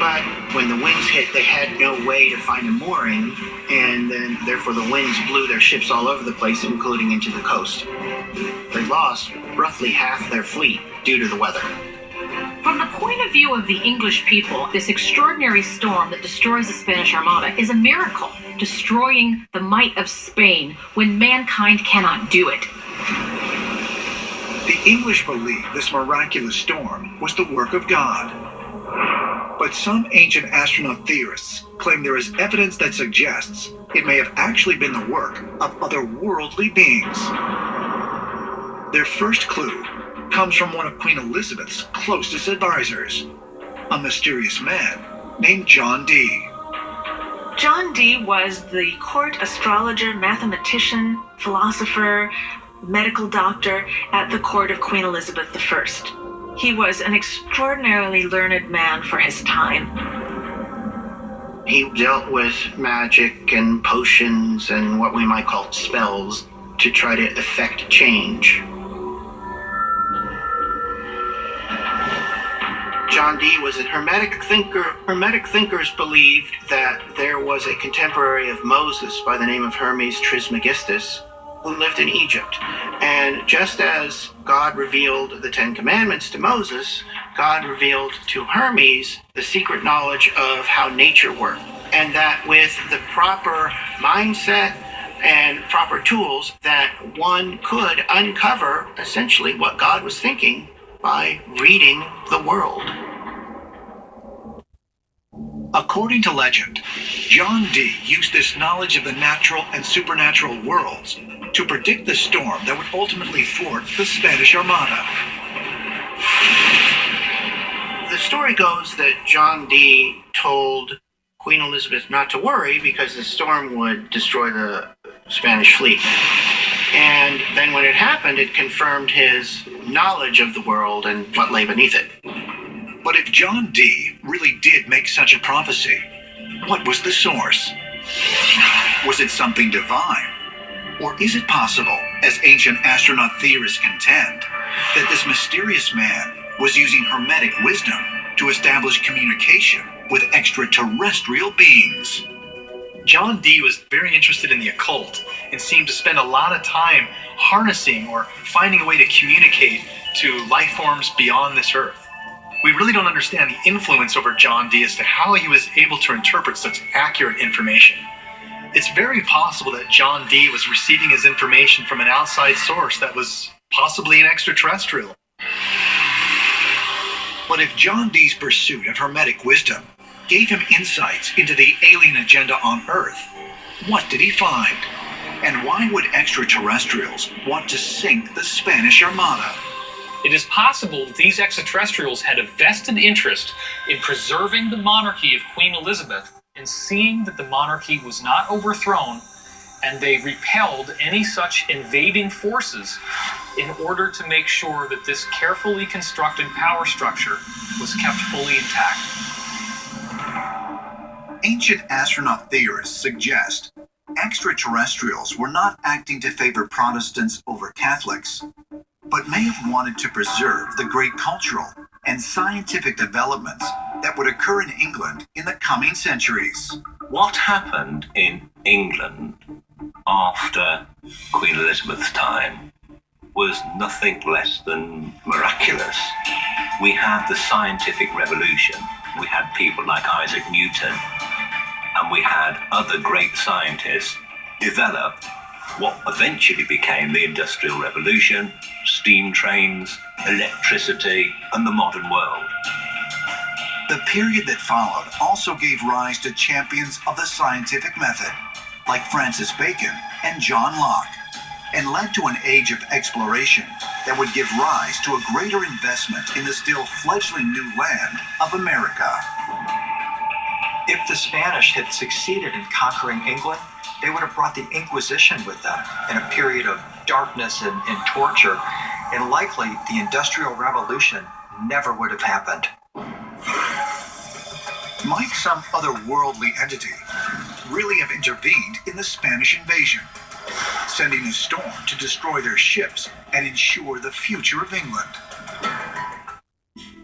but when the winds hit, they had no way to find a mooring, and then therefore the winds blew their ships all over the place, including into the coast. They lost roughly half their fleet due to the weather. From the point of view of the English people, this extraordinary storm that destroys the Spanish Armada is a miracle, destroying the might of Spain when mankind cannot do it. The English believed this miraculous storm was the work of God. But some ancient astronaut theorists claim there is evidence that suggests it may have actually been the work of otherworldly beings. Their first clue comes from one of Queen Elizabeth's closest advisors, a mysterious man named John Dee. John Dee was the court astrologer, mathematician, philosopher, medical doctor at the court of Queen Elizabeth I. He was an extraordinarily learned man for his time. He dealt with magic and potions and what we might call spells to try to effect change. John Dee was a Hermetic thinker. Hermetic thinkers believed that there was a contemporary of Moses by the name of Hermes Trismegistus who lived in Egypt. And just as God revealed the Ten Commandments to Moses, God revealed to Hermes the secret knowledge of how nature worked. And that with the proper mindset and proper tools, that one could uncover essentially what God was thinking by reading the world. According to legend, John Dee used this knowledge of the natural and supernatural worlds to predict the storm that would ultimately thwart the Spanish Armada. The story goes that John Dee told Queen Elizabeth not to worry because the storm would destroy the Spanish fleet. And then when it happened, it confirmed his knowledge of the world and what lay beneath it. But if John Dee really did make such a prophecy, what was the source? Was it something divine? Or is it possible, as ancient astronaut theorists contend, that this mysterious man was using Hermetic wisdom to establish communication with extraterrestrial beings? John Dee was very interested in the occult and seemed to spend a lot of time harnessing or finding a way to communicate to life forms beyond this earth. We really don't understand the influence over John Dee as to how he was able to interpret such accurate information. It's very possible that John Dee was receiving his information from an outside source that was possibly an extraterrestrial. But if John Dee's pursuit of Hermetic wisdom gave him insights into the alien agenda on Earth, what did he find? And why would extraterrestrials want to sink the Spanish Armada? It is possible that these extraterrestrials had a vested interest in preserving the monarchy of Queen Elizabeth and seeing that the monarchy was not overthrown, and they repelled any such invading forces in order to make sure that this carefully constructed power structure was kept fully intact. Ancient astronaut theorists suggest extraterrestrials were not acting to favor Protestants over Catholics, but may have wanted to preserve the great cultural and scientific developments that would occur in England in the coming centuries. What happened in England after Queen Elizabeth's time was nothing less than miraculous. We had the scientific revolution. We had people like Isaac Newton, and we had other great scientists develop what eventually became the Industrial Revolution, steam trains, electricity, and the modern world. The period that followed also gave rise to champions of the scientific method, like Francis Bacon and John Locke, and led to an age of exploration that would give rise to a greater investment in the still fledgling new land of America. If the Spanish had succeeded in conquering England, they would have brought the Inquisition with them in a period of darkness and torture, and likely the Industrial Revolution never would have happened. Might some otherworldly entity really have intervened in the Spanish invasion, sending a storm to destroy their ships and ensure the future of England?